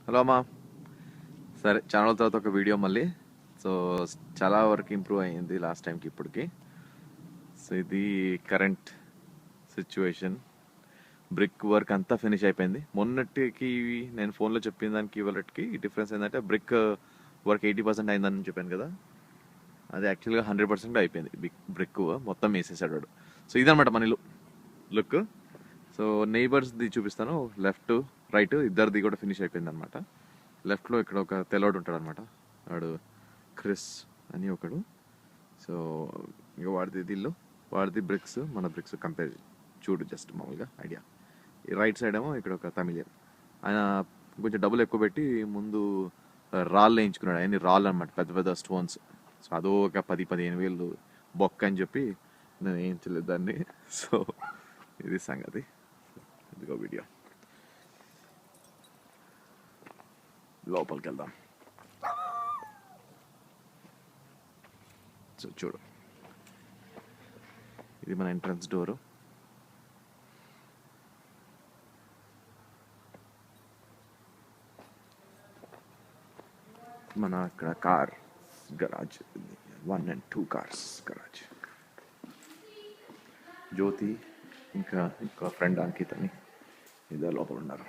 Hello అమ్మా. సరే, చాలా రోజుల తర్వాత ఒక వీడియో మళ్ళీ. సో చాలా వరకు ఇంప్రూవ్ అయ్యింది లాస్ట్ టైంకి ఇప్పటికి. సో ఇది కరెంట్ సిచ్యువేషన్. బ్రిక్ వర్క్ అంతా ఫినిష్ అయిపోయింది. మొన్నటికి నేను ఫోన్లో చెప్పిన దానికి ఇవాళకి డిఫరెన్స్ ఏంటంటే బ్రిక్ వర్క్ 80% అయిందని చెప్పాను కదా, అది యాక్చువల్గా 100% అయిపోయింది. బ్రిక్ మొత్తం వేసేసాడు వాడు. సో ఇదనమాట మన ఇల్లు లుక్. సో నైబర్స్ది చూపిస్తాను. లెఫ్ట్ రైట్ ఇద్దరిది కూడా ఫినిష్ అయిపోయింది అనమాట. లెఫ్ట్లో ఇక్కడ ఒక తెల్లవాడు ఉంటాడు అనమాట, వాడు క్రిస్ అని ఒకడు. సో ఇక వాడిది ఇల్లు, వాడిది బ్రిక్స్, మన బ్రిక్స్ కంపేర్ చూడు, జస్ట్ మామూలుగా ఐడియా. ఈ రైట్ సైడ్ ఏమో ఇక్కడ ఒక తమిళియన్, ఆయన కొంచెం డబ్బులు ఎక్కువ పెట్టి ముందు రాళ్ళు వేయించుకున్నాడు. ఆయన్ని రాళ్ళు అనమాట, పెద్ద పెద్ద స్టోన్స్. సో అదో ఒక 10-15 వేలు బొక్క అని చెప్పి నేను వేయించలేదు దాన్ని. సో ఇది సంగతి. ఇదిగో వీడియో, లోపలికి వెళ్దాం. సో చూడు, ఇది మన ఎంట్రన్స్ డోరు. మన అక్కడ car garage, 1 and 2 cars garage. Jyoti ఇంకా ఫ్రెండ్ అంకిత్ అని ఇద్దరు లోపల ఉన్నారు.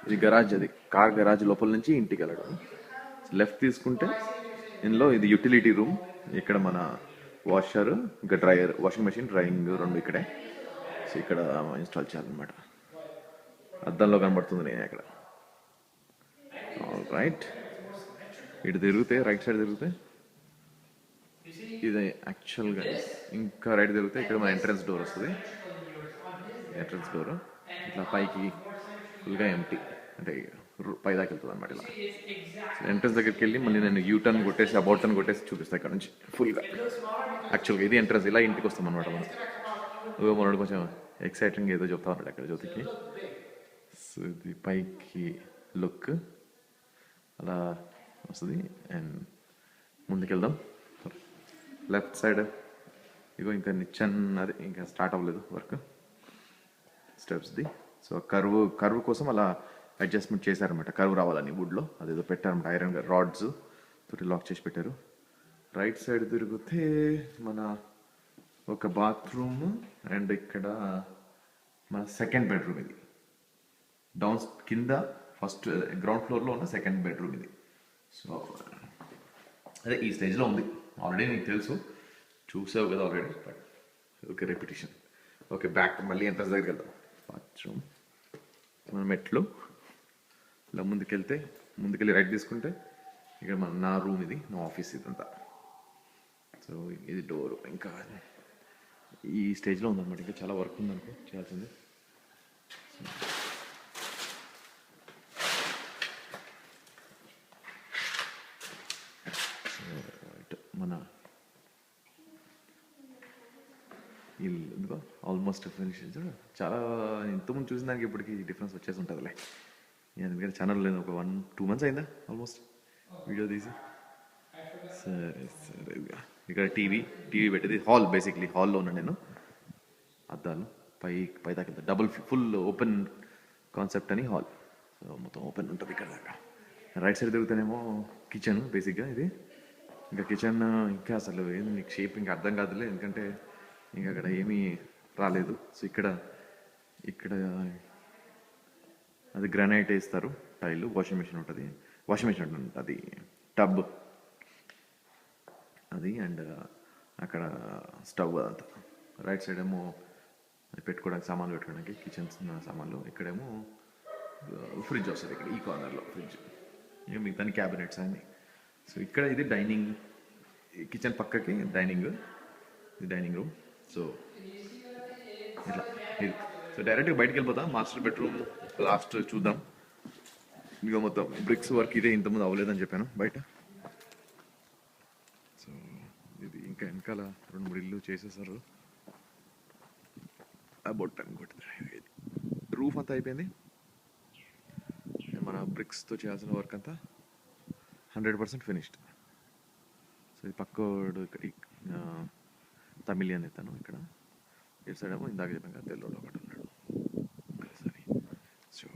ఇది గరాజ్, అది కార్ గరాజ్. లోపల నుంచి ఇంటికి వెళ్ళడం. లెఫ్ట్ తీసుకుంటే ఇందులో ఇది యూటిలిటీ రూమ్. ఇక్కడ మన వాషర్, ఇంకా డ్రైయర్, వాషింగ్ మెషిన్, డ్రైయింగ్ రెండు ఇక్కడే. సో ఇక్కడ ఇన్స్టాల్ చేయాలన్నమాట. అద్దంలో కనబడుతుంది నేను ఇక్కడ. రైట్, ఇటు తిరిగితే రైట్ సైడ్ తిరిగితే ఇది యాక్చువల్గా, ఇంకా రైట్ తిరిగితే ఇక్కడ మన ఎంట్రన్స్ డోర్ వస్తుంది. ఎంట్రన్స్ డోర్ ఇట్లా పైకి ఫుల్గా ఎంటీ, అంటే పై దాకా వెళ్తుంది అనమాట. ఇలా ఎంట్రన్స్ దగ్గరికి వెళ్ళి మళ్ళీ నేను యూటర్న్ కొట్టేసి అబౌట్ టర్న్ కొట్టేసి చూపిస్తాను ఇక్కడ నుంచి ఫుల్గా. యాక్చువల్గా ఇది ఎంట్రన్స్, ఇలా ఇంటికి వస్తాం అనమాట మనం. నువ్వే మొన్నటి కొంచెం ఎక్సైటింగ్ ఏదో చెప్తా ఉన్నాడు అక్కడ జ్యోతికి. సో ఇది పైకి లుక్ అలా వస్తుంది. అండ్ ముందుకెళ్దాం. లెఫ్ట్ సైడ్ ఇగో ఇంకా నిచ్చెన్, అది ఇంకా స్టార్ట్ అవ్వలేదు వర్క్, స్టెప్స్ది. సో కర్వ్ కోసం అలా అడ్జస్ట్మెంట్ చేశారనమాట, కర్వ్ రావాలని వుడ్లో అదేదో పెట్టారనమాట. ఐరన్ రాడ్స్ తోటి లాక్ చేసి పెట్టారు. రైట్ సైడ్ తిరిగితే మన ఒక బాత్రూమ్, అండ్ ఇక్కడ మన సెకండ్ బెడ్రూమ్ ఇది. డౌన్ కింద ఫస్ట్ గ్రౌండ్ ఫ్లోర్లో ఉన్న సెకండ్ బెడ్రూమ్ ఇది. సో అదే ఈ స్టేజ్లో ఉంది. ఆల్రెడీ నీకు తెలుసు, చూసావు కదా already, but okay repetition. Okay, back మళ్ళీ ఎంట్రన్స్ దగ్గరికి వెళ్దాం. బాత్రూమ్, మన మెట్లు ఇలా ముందుకెళ్ళి రైట్ తీసుకుంటే ఇక్కడ నా రూమ్, ఇది నా ఆఫీస్ ఇదంతా. సో ఇది డోరు. ఇంకా ఈ స్టేజ్లో ఉందన్నమాట, ఇంకా చాలా వర్క్ ఉందనుకో చేయాల్సింది. మన ఇల్లు ఆల్మోస్ట్ ఫినిష్. చాలా ఇంతకుముందు చూసిన దానికి ఇప్పటికి డిఫరెన్స్ వచ్చేసి ఉంటుందిలే. ఎందుకంటే ఛానల్ లేదు, ఒక 1-2 months అయిందా ఆల్మోస్ట్ వీడియో తీసి. సరే సరే, ఇక్కడ టీవీ పెట్టేది హాల్. బేసిక్లీ హాల్లో ఉన్నా నేను. అద్దాలు పై దాకా డబుల్ ఫుల్ ఓపెన్ కాన్సెప్ట్ అని హాల్. సో మొత్తం ఓపెన్ ఉంటుంది ఇక్కడ దాకా. రైట్ సైడ్ తిరుగుతానేమో కిచెన్ బేసిక్గా ఇది. ఇంకా కిచెన్ ఇంకా అసలు ఏం నీకు షేప్ ఇంకా అర్థం కాదులే, ఎందుకంటే ఇంకా అక్కడ ఏమీ రాలేదు. సో ఇక్కడ అది గ్రానైట్ వేస్తారు, టైల్. వాషింగ్ మెషిన్ ఉంటుంది, అది టబ్ అది. అండ్ అక్కడ స్టవ్ అదంతా. రైట్ సైడ్ ఏమో అది పెట్టుకోవడానికి సామాన్లు పెట్టుకోవడానికి కిచెన్ సామాన్లు. ఇక్కడేమో ఫ్రిడ్జ్ వస్తుంది, ఇక్కడ ఈ కార్నర్లో ఫ్రిడ్జ్. ఇక మిగతా క్యాబినెట్స్ అన్నీ. సో ఇక్కడ ఇది డైనింగ్, కిచెన్ పక్కకి డైనింగ్, ఇది డైనింగ్ రూమ్. సో ఇట్లా ఇది. సో డైరెక్ట్గా బయటికి వెళ్ళిపోతాం. మాస్టర్ బెడ్రూమ్ లాస్ట్ చూద్దాం. ఇక మొత్తం బ్రిక్స్ వర్క్ ఇదే, ఇంతకుముందు అవ్వలేదని చెప్పాను బయట. సో ఇది ఇంకా వెనకాల 2-3 ఇల్లు చేసేసారు. అబౌట్ టైం కొట్టింది. రూఫ్ అంతా అయిపోయింది. మన బ్రిక్స్తో చేయాల్సిన వర్క్ అంతా 100% ఫినిష్డ్. సో ఇది పక్కోడు తమిళియన్ ఎత్తాను ఇక్కడ. ఇటు సైడ్ ఏమో ఇందాక చెప్పాను కదా, తెల్లోడు ఒకటి ఉన్నాడు. సరే. సో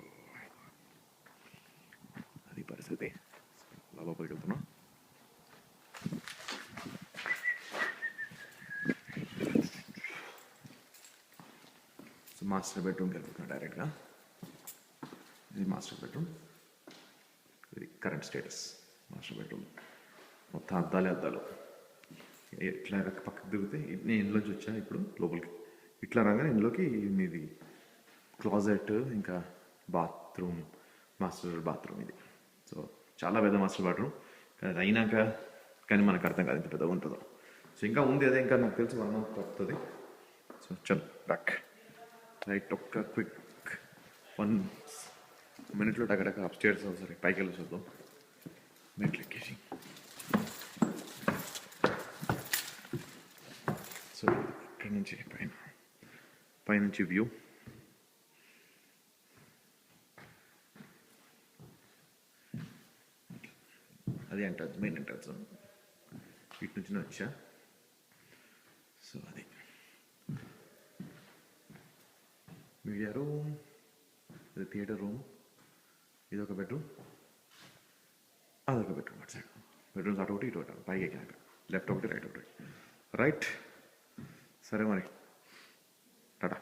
మాస్టర్ బెడ్రూమ్కి వెళ్ళిపోతున్నా డైరెక్ట్గా. ఇది మాస్టర్ బెడ్రూమ్, ఇది కరెంట్ స్టేటస్. మాస్టర్ బెడ్రూమ్ మొత్తం అద్దాలు. ఇట్లా పక్కకు దిగితే నేను ఇంట్లోంచి వచ్చా ఇప్పుడు లోపలికి. ఇట్లా రాగానే ఇందులోకి మీది క్లాజెట్, ఇంకా బాత్రూమ్, మాస్టర్ బాత్రూమ్ ఇది. సో చాలా పెద్ద మాస్టర్ బాత్రూమ్. కానీ అది అయినాక కానీ మనకు అర్థం కాదు ఎంత పెద్దగా ఉంటుందో. సో ఇంకా ఉంది అదే, ఇంకా నాకు తెలిసి 1 month పడుతుంది. సో చల్ బ్యాక్ రైట్. ఒక్క క్విక్ 1 minute టగడక అప్స్టేర్స్ సరే పైకి వెళ్ళి చూద్దాం. మెట్లు ఎక్కేసి. సో ఇక్కడ నుంచి పైనుంచి వ్యూ. అది ఎంట్రన్స్, మెయిన్ ఎంట్రన్స్. ఇటు నుంచి వచ్చా. సో అది మీడియా రూమ్, అది థియేటర్ రూమ్, ఇదొక బెడ్రూమ్, అదొక బెడ్రూమ్. అటు సైడ్ బెడ్రూమ్స్ అటు ఒకటి ఇటు ఒకటి, పైకి ఎక్కినాక లెఫ్ట్ ఒకటి రైట్ ఒకటి. రైట్, సరే మరి టాటా.